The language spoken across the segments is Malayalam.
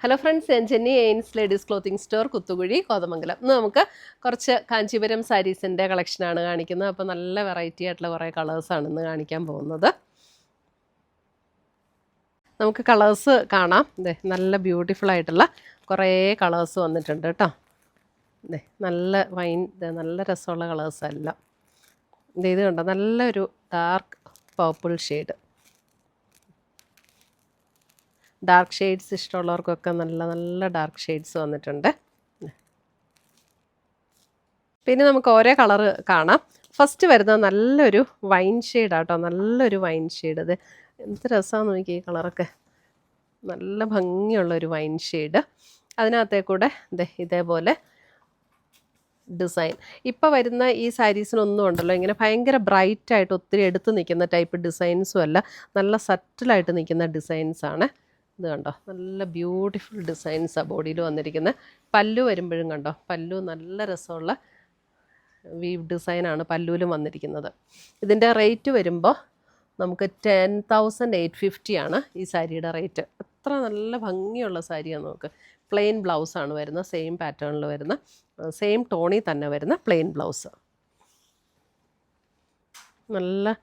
ഹലോ ഫ്രണ്ട്സ്, ഞാൻ ജെന്നി എയിൻസ് ladies clothing store, Kuthukuzhi, Kothamangalam. ഇന്ന് നമുക്ക് കുറച്ച് കാഞ്ചീപുരം സാരീസിൻ്റെ കളക്ഷനാണ് കാണിക്കുന്നത്. അപ്പോൾ നല്ല വെറൈറ്റി ആയിട്ടുള്ള കുറേ കളേഴ്സാണ് ഇന്ന് കാണിക്കാൻ പോകുന്നത്. നമുക്ക് കളേഴ്സ് കാണാം. നല്ല ബ്യൂട്ടിഫുൾ ആയിട്ടുള്ള കുറേ കളേഴ്സ് വന്നിട്ടുണ്ട് കേട്ടോ. നല്ല വൈൻ, നല്ല രസമുള്ള കളേഴ്സെല്ലാം. ഇത് കണ്ടോ, നല്ലൊരു dark purple shade. Dark shades ഇഷ്ടമുള്ളവർക്കൊക്കെ നല്ല ഡാർക്ക് ഷെയ്ഡ്സ് വന്നിട്ടുണ്ട്. പിന്നെ നമുക്ക് ഓരോ കളറ് കാണാം. ഫസ്റ്റ് വരുന്നത് നല്ലൊരു വൈൻ ഷെയ്ഡാട്ടോ, നല്ലൊരു വൈൻ ഷെയ്ഡ്. ഇത് എന്ത് രസമാണെന്ന് നോക്കി, ഈ കളറൊക്കെ നല്ല ഭംഗിയുള്ളൊരു വൈൻ ഷെയ്ഡ്. അതിനകത്തേക്കൂടെ ഇതേപോലെ ഡിസൈൻ. ഇപ്പോൾ വരുന്ന ഈ സാരീസിനൊന്നും ഉണ്ടല്ലോ ഇങ്ങനെ ഭയങ്കര ബ്രൈറ്റായിട്ട് ഒത്തിരി എടുത്ത് നിൽക്കുന്ന ടൈപ്പ് ഡിസൈൻസും അല്ല, നല്ല സറ്റിലായിട്ട് നിൽക്കുന്ന ഡിസൈൻസാണ്. ഇത് കണ്ടോ, നല്ല ബ്യൂട്ടിഫുൾ ഡിസൈൻസാണ് ബോഡിയിൽ വന്നിരിക്കുന്നത്. പല്ലു വരുമ്പോഴും കണ്ടോ, പല്ലു നല്ല രസമുള്ള വീവ് ഡിസൈനാണ് പല്ലുവിലും വന്നിരിക്കുന്നത്. ഇതിൻ്റെ റേറ്റ് വരുമ്പോൾ നമുക്ക് 10,850 ആണ് ഈ സാരിയുടെ റേറ്റ്. അത്ര നല്ല ഭംഗിയുള്ള സാരിയാണ്. നമുക്ക് പ്ലെയിൻ ബ്ലൗസാണ് വരുന്നത്, സെയിം പാറ്റേണിൽ വരുന്ന, സെയിം ടോണിൽ തന്നെ വരുന്ന പ്ലെയിൻ ബ്ലൗസ്. നല്ല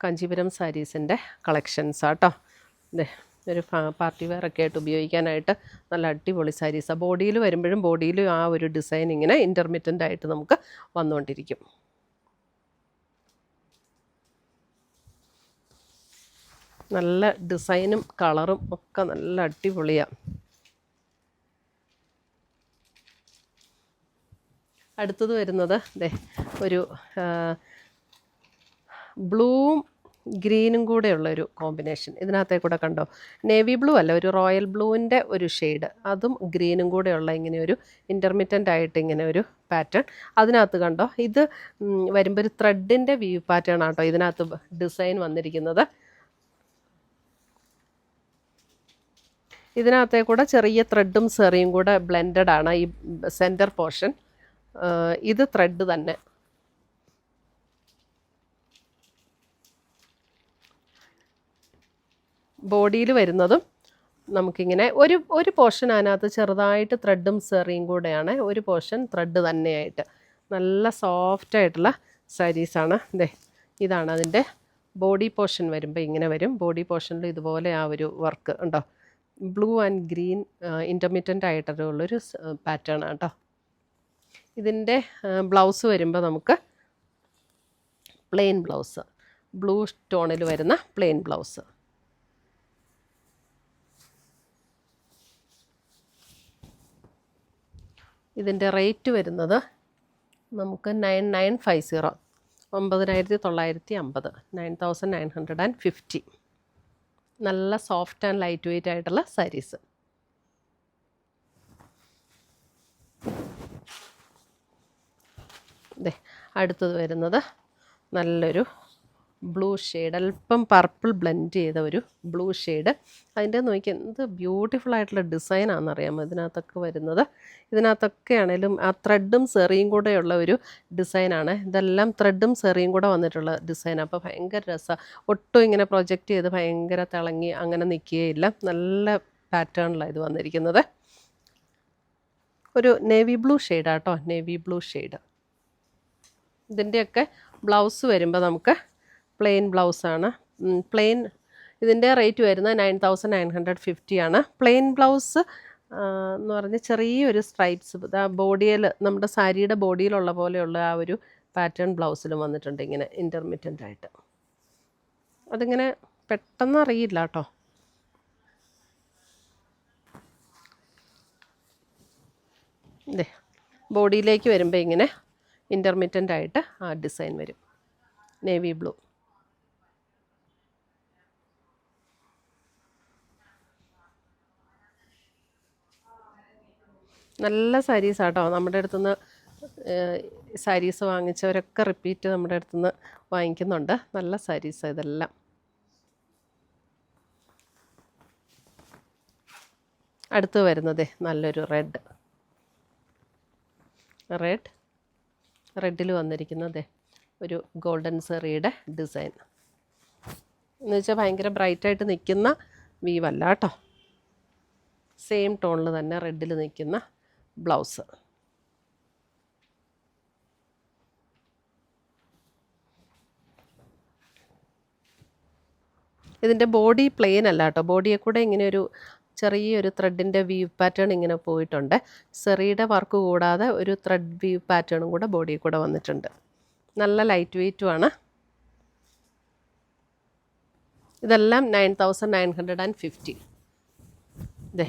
കാഞ്ചീപുരം സാരീസിൻ്റെ കളക്ഷൻസാട്ടോ. ഒരു പാർട്ടി വെയറൊക്കെ ആയിട്ട് ഉപയോഗിക്കാനായിട്ട് നല്ല അടിപൊളി സാരീസാണ്. ബോഡിയിൽ വരുമ്പോഴും ബോഡിയിലും ആ ഒരു ഡിസൈൻ ഇങ്ങനെ ഇൻ്റർമിറ്റൻ്റ് ആയിട്ട് നമുക്ക് വന്നുകൊണ്ടിരിക്കും. നല്ല ഡിസൈനും കളറും ഒക്കെ നല്ല അടിപൊളിയാണ്. അടുത്തത് വരുന്നത് ഒരു ബ്ലൂവും ഗ്രീനും കൂടെയുള്ളൊരു കോമ്പിനേഷൻ. ഇതിനകത്തേക്കൂടെ കണ്ടോ, നേവി ബ്ലൂ അല്ല, ഒരു റോയൽ ബ്ലൂവിൻ്റെ ഒരു ഷെയ്ഡ്, അതും ഗ്രീനും കൂടെയുള്ള ഇങ്ങനെ ഒരു ഇൻ്റർമിറ്റൻ്റ് ആയിട്ട് ഇങ്ങനെ ഒരു പാറ്റേൺ. അതിനകത്ത് കണ്ടോ, ഇത് വരുമ്പോൾ ഒരു ത്രെഡിൻ്റെ വീവ് പാറ്റേൺ ആട്ടോ ഇതിനകത്ത് ഡിസൈൻ വന്നിരിക്കുന്നത്. ഇതിനകത്തേക്കൂടെ ചെറിയ ത്രെഡും സെറിയും കൂടെ ബ്ലെൻഡഡ് ആണ് ഈ സെൻറ്റർ പോർഷൻ. ഇത് ത്രെഡ് തന്നെ. ബോഡിയിൽ വരുന്നതും നമുക്കിങ്ങനെ ഒരു പോർഷൻ അതിനകത്ത് ചെറുതായിട്ട് ത്രെഡും സെറിയും കൂടെയാണ്, ഒരു പോർഷൻ ത്രെഡ് തന്നെയായിട്ട്. നല്ല സോഫ്റ്റായിട്ടുള്ള സാരീസാണ്. ഇതാണ് അതിൻ്റെ ബോഡി പോർഷൻ. വരുമ്പോൾ ഇങ്ങനെ വരും. ബോഡി പോർഷനിൽ ഇതുപോലെ ആ ഒരു വർക്ക് ഉണ്ടോ, ബ്ലൂ ആൻഡ് ഗ്രീൻ ഇൻ്റർമിറ്റൻ്റ് ആയിട്ടുള്ളൊരു പാറ്റേൺ ആണ് കേട്ടോ. ഇതിൻ്റെ ബ്ലൗസ് വരുമ്പോൾ നമുക്ക് പ്ലെയിൻ ബ്ലൗസ്, ബ്ലൂ ടോണിൽ വരുന്ന പ്ലെയിൻ ബ്ലൗസ്. ഇതിൻ്റെ റേറ്റ് വരുന്നത് നമുക്ക് 9950, 9950, 9950. നല്ല സോഫ്റ്റ് ആൻഡ് ലൈറ്റ് വെയ്റ്റ് ആയിട്ടുള്ള സാരീസ്. അടുത്തത് വരുന്നത് നല്ലൊരു ബ്ലൂ ഷെയ്ഡ്, അല്പം പർപ്പിൾ ബ്ലെൻഡ് ചെയ്ത ഒരു ബ്ലൂ ഷെയ്ഡ്. അതിൻ്റെ നോക്കി എന്ത് ബ്യൂട്ടിഫുൾ ആയിട്ടുള്ള ഡിസൈനാണെന്നറിയാമോ ഇതിനകത്തൊക്കെ വരുന്നത്. ഇതിനകത്തൊക്കെ ആണെങ്കിലും ആ ത്രെഡും സെറിയും കൂടെയുള്ള ഒരു ഡിസൈനാണ്. ഇതെല്ലാം ത്രെഡും സെറിയും കൂടെ വന്നിട്ടുള്ള ഡിസൈനാണ്. അപ്പോൾ ഭയങ്കര രസമാണ്. ഒട്ടും ഇങ്ങനെ പ്രൊജക്റ്റ് ചെയ്ത് ഭയങ്കര തിളങ്ങി അങ്ങനെ നിൽക്കുകയില്ല. നല്ല പാറ്റേണിലാണ് ഇത് വന്നിരിക്കുന്നത്. ഒരു നേവി ബ്ലൂ ഷെയ്ഡാട്ടോ, നേവി ബ്ലൂ ഷെയ്ഡ്. ഇതിൻ്റെയൊക്കെ ബ്ലൗസ് വരുമ്പോൾ നമുക്ക് പ്ലെയിൻ ബ്ലൗസാണ്. പ്ലെയിൻ ഇതിൻ്റെ റേറ്റ് വരുന്നത് 9950 ആണ്. പ്ലെയിൻ ബ്ലൗസ് എന്ന് പറഞ്ഞ് ചെറിയൊരു സ്ട്രൈപ്സ് ബോഡിയിൽ, നമ്മുടെ സാരിയുടെ ബോഡിയിലുള്ള പോലെയുള്ള ആ ഒരു പാറ്റേൺ ബ്ലൗസിലും വന്നിട്ടുണ്ട് ഇങ്ങനെ ഇൻ്റർമിറ്റൻ്റ് ആയിട്ട്. അതിങ്ങനെ പെട്ടെന്ന് അറിയില്ല കേട്ടോ. ബോഡിയിലേക്ക് വരുമ്പോൾ ഇങ്ങനെ ഇൻ്റർമിറ്റൻ്റ് ആയിട്ട് ആ ഡിസൈൻ വരും. Navy blue. നല്ല സാരീസാട്ടോ. നമ്മുടെ അടുത്തുനിന്ന് സാരീസ് വാങ്ങിച്ചവരൊക്കെ റിപ്പീറ്റ് നമ്മുടെ അടുത്തുനിന്ന് വാങ്ങിക്കുന്നുണ്ട്. നല്ല സാരീസാണ് ഇതെല്ലാം. അടുത്ത് വരുന്നത് നല്ലൊരു റെഡിൽ വന്നിരിക്കുന്നത് ഒരു ഗോൾഡൻ സെറിയുടെ ഡിസൈൻ. എന്ന് വെച്ചാൽ ഭയങ്കര ബ്രൈറ്റായിട്ട് നിൽക്കുന്ന വീവല്ല കേട്ടോ. സെയിം ടോണിൽ തന്നെ റെഡിൽ നിൽക്കുന്ന ബ്ലൗസ്. ഇതിൻ്റെ ബോഡി പ്ലെയിൻ അല്ല കേട്ടോ, ബോഡിയെ കൂടെ ഇങ്ങനെ ഒരു ചെറിയൊരു ത്രെഡിൻ്റെ വീവ് പാറ്റേൺ ഇങ്ങനെ പോയിട്ടുണ്ട്. സെറിയുടെ വർക്ക് കൂടാതെ ഒരു ത്രെഡ് വീവ് പാറ്റേണും കൂടെ ബോഡിയിൽ കൂടെ വന്നിട്ടുണ്ട്. നല്ല ലൈറ്റ് വെയ്റ്റുമാണ്. ഇതെല്ലാം 9950. ഇതേ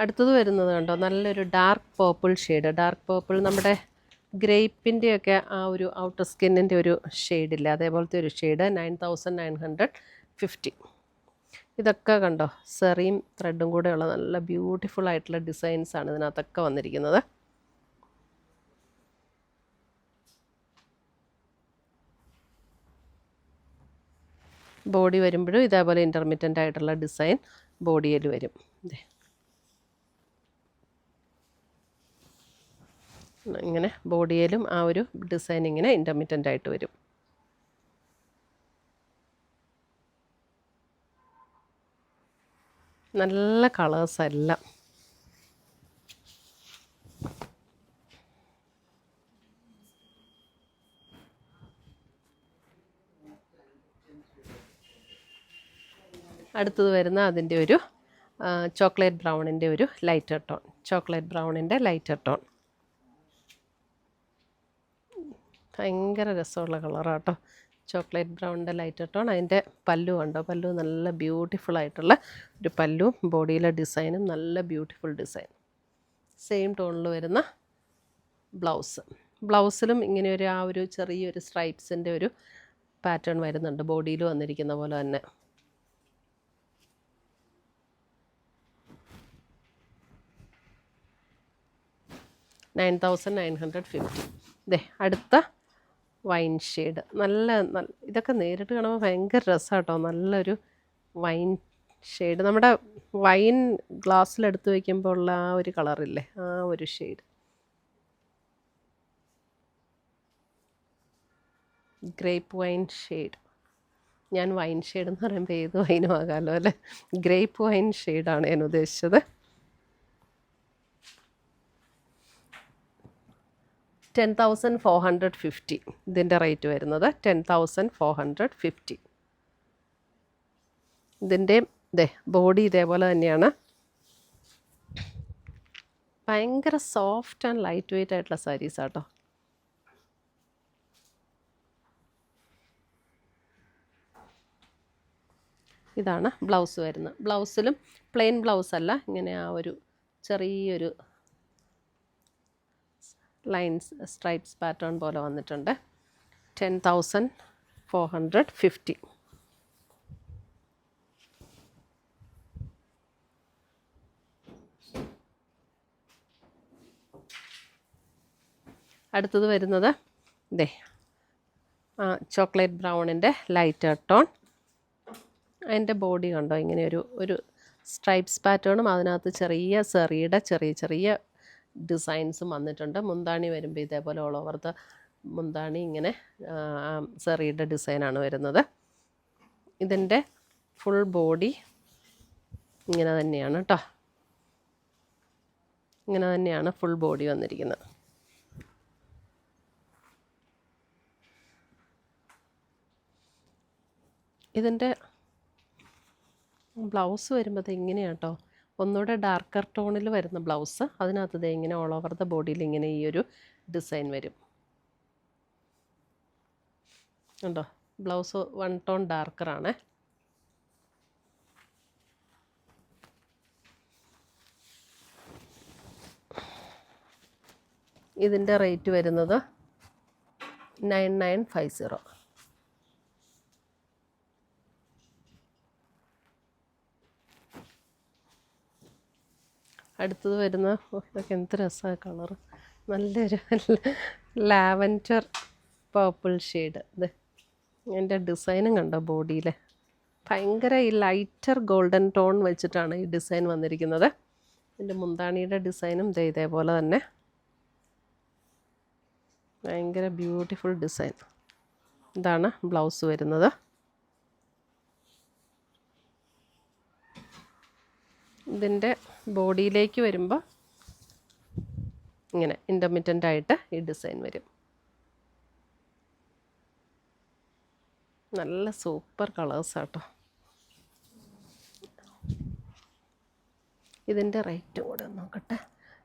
അടുത്തത് വരുന്നത് കണ്ടോ, നല്ലൊരു dark purple shade. Dark purple നമ്മുടെ ഗ്രേപ്പിൻ്റെയൊക്കെ ആ ഒരു ഔട്ടർ സ്കിന്നിൻ്റെ ഒരു ഷെയ്ഡില്ല, അതേപോലത്തെ ഒരു ഷെയ്ഡ്. 9950. ഇതൊക്കെ കണ്ടോ, സെറിയും ത്രെഡും കൂടെയുള്ള നല്ല ബ്യൂട്ടിഫുൾ ആയിട്ടുള്ള ഡിസൈൻസാണ് ഇതിനകത്തൊക്കെ വന്നിരിക്കുന്നത്. ബോഡി വരുമ്പോഴും ഇതേപോലെ ഇൻ്റർമിറ്റൻ്റ് ആയിട്ടുള്ള ഡിസൈൻ ബോഡിയിൽ വരും. ഇങ്ങനെ ബോഡിയിലും ആ ഒരു ഡിസൈൻ ഇങ്ങനെ ഇൻ്റർമിറ്റൻ്റ് ആയിട്ട് വരും. നല്ല കളേഴ്സ് എല്ലാം. അടുത്തത് വരുന്ന അതിൻ്റെ ഒരു ചോക്ലേറ്റ് ബ്രൗണിൻ്റെ ഒരു ലൈറ്റർ ടോൺ. ചോക്ലേറ്റ് ബ്രൗണിൻ്റെ ലൈറ്റർ ടോൺ ഭയങ്കര രസമുള്ള കളറാട്ടോ. ചോക്ലേറ്റ് ബ്രൗണിൻ്റെ ലൈറ്റർ ടോൺ. അതിൻ്റെ പല്ലു കണ്ടോ, പല്ലു നല്ല ബ്യൂട്ടിഫുൾ ആയിട്ടുള്ള ഒരു പല്ലും ബോഡിയിലെ ഡിസൈനും നല്ല ബ്യൂട്ടിഫുൾ ഡിസൈൻ. സെയിം ടോണിൽ വരുന്ന ബ്ലൗസ്. ബ്ലൗസിലും ഇങ്ങനെ ഒരു ആ ഒരു ചെറിയൊരു സ്ട്രൈപ്സിൻ്റെ ഒരു പാറ്റേൺ വരുന്നുണ്ട്, ബോഡിയിൽ വന്നിരിക്കുന്ന പോലെ തന്നെ. $9950. ഇതേ അടുത്ത വൈൻ ഷെയ്ഡ്. നല്ല ഇതൊക്കെ നേരിട്ട് കാണുമ്പോൾ ഭയങ്കര രസമാണ് കേട്ടോ. നല്ലൊരു വൈൻ ഷെയ്ഡ്, നമ്മുടെ വൈൻ ഗ്ലാസ്സിലെടുത്ത് വയ്ക്കുമ്പോൾ ഉള്ള ആ ഒരു കളറില്ലേ, ആ ഒരു ഷെയ്ഡ്. Grape wine shade. ഞാൻ വൈൻ ഷെയ്ഡ് എന്ന് പറയുമ്പോൾ ഏത് വൈനും ആകാമല്ലോ അല്ലേ. ഗ്രേപ്പ് വൈൻ ഷെയ്ഡാണ് ഞാൻ ഉദ്ദേശിച്ചത്. 10,450. ഇതിൻ്റെ റേറ്റ് വരുന്നത് 10,450. ഇതിൻ്റെ ബോഡി ഇതേപോലെ തന്നെയാണ്. ഭയങ്കര സോഫ്റ്റ് ആൻഡ് ലൈറ്റ് വെയ്റ്റ് ആയിട്ടുള്ള സാരീസ് ആട്ടോ. ഇതാണ് ബ്ലൗസ് വരുന്നത്. ബ്ലൗസിലും പ്ലെയിൻ ബ്ലൗസ് അല്ല, ഇങ്ങനെ ആ ഒരു ചെറിയൊരു ലൈൻസ് സ്ട്രൈപ്സ് പാറ്റേൺ പോലെ വന്നിട്ടുണ്ട്. 10,450. അടുത്തത് വരുന്നത് ചോക്ലേറ്റ് ബ്രൗണിൻ്റെ ലൈറ്റർ ടോൺ. അതിൻ്റെ ബോഡി കണ്ടോ, ഇങ്ങനെ ഒരു സ്ട്രൈപ്സ് പാറ്റേണും അതിനകത്ത് ചെറിയ സെറിയുടെ ചെറിയ ചെറിയ ഡിസൈൻസും വന്നിട്ടുണ്ട്. മുന്താണി വരുമ്പോൾ ഇതേപോലെ ഓൾ ഓവർ ദ മുന്താണി ഇങ്ങനെ സെറിയുടെ ഡിസൈനാണ് വരുന്നത്. ഇതിൻ്റെ ഫുൾ ബോഡി ഇങ്ങനെ തന്നെയാണ് കേട്ടോ. ഇങ്ങനെ തന്നെയാണ് ഫുൾ ബോഡി വന്നിരിക്കുന്നത്. ഇതിൻ്റെ ബ്ലൗസ് വരുമ്പോൾ ഇങ്ങനെയാണ് കേട്ടോ. ഒന്നുകൂടെ ഡാർക്കർ ടോണിൽ വരുന്ന ബ്ലൗസ്, അതിനകത്ത് ഇങ്ങനെ ഓൾ ഓവർ ദ ബോഡിയിൽ ഇങ്ങനെ ഈ ഒരു ഡിസൈൻ വരും കണ്ടോ. ബ്ലൗസ് 1 ടോൺ ഡാർക്കറാണ്. ഇതിൻ്റെ റേറ്റ് വരുന്നത് 9950. അടുത്തത് വരുന്ന ഇതൊക്കെ എന്ത് രസമാണ് കളറ്. നല്ലൊരു ലാവൻഡർ പേർപ്പിൾ ഷെയ്ഡ്. ഇത് എൻ്റെ ഡിസൈനും കണ്ടോ ബോഡിയിൽ. ഭയങ്കര ഈ ലൈറ്റർ ഗോൾഡൻ ടോൺ വെച്ചിട്ടാണ് ഈ ഡിസൈൻ വന്നിരിക്കുന്നത്. എൻ്റെ മുന്താണിയുടെ ഡിസൈനും ഇതേപോലെ തന്നെ ഭയങ്കര ബ്യൂട്ടിഫുൾ ഡിസൈൻ. ഇതാണ് ബ്ലൗസ് വരുന്നത്. ഇതിൻ്റെ ബോഡിയിലേക്ക് വരുമ്പോൾ ഇങ്ങനെ ഇൻ്റർമിറ്റൻ്റ് ആയിട്ട് ഈ ഡിസൈൻ വരും. നല്ല സൂപ്പർ കളേഴ്സ് ആട്ടോ. ഇതിൻ്റെ റേറ്റ് കൂടെ നോക്കട്ടെ.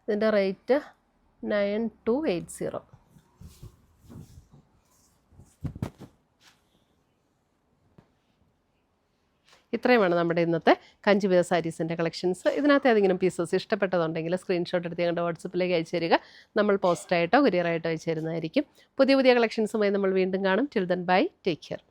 ഇതിൻ്റെ റേറ്റ് 9280. ഇത്രയുമാണ് നമ്മുടെ ഇന്നത്തെ കാഞ്ചീപുര സാരീസിൻ്റെ കളക്ഷൻസ്. ഇതിനകത്ത് ഏതെങ്കിലും പീസസ് ഇഷ്ടപ്പെട്ടതുണ്ടെങ്കിൽ സ്ക്രീൻഷോട്ട് എടുത്ത് ഞങ്ങളുടെ വാട്സപ്പിലേക്ക് അയച്ചു തരിക. നമ്മൾ പോസ്റ്റായിട്ടോ കൊറിയറായിട്ടോ അയച്ചു തരുന്നതായിരിക്കും. പുതിയ പുതിയ കളക്ഷൻസുമായി നമ്മൾ വീണ്ടും കാണും. Till then bye, take care.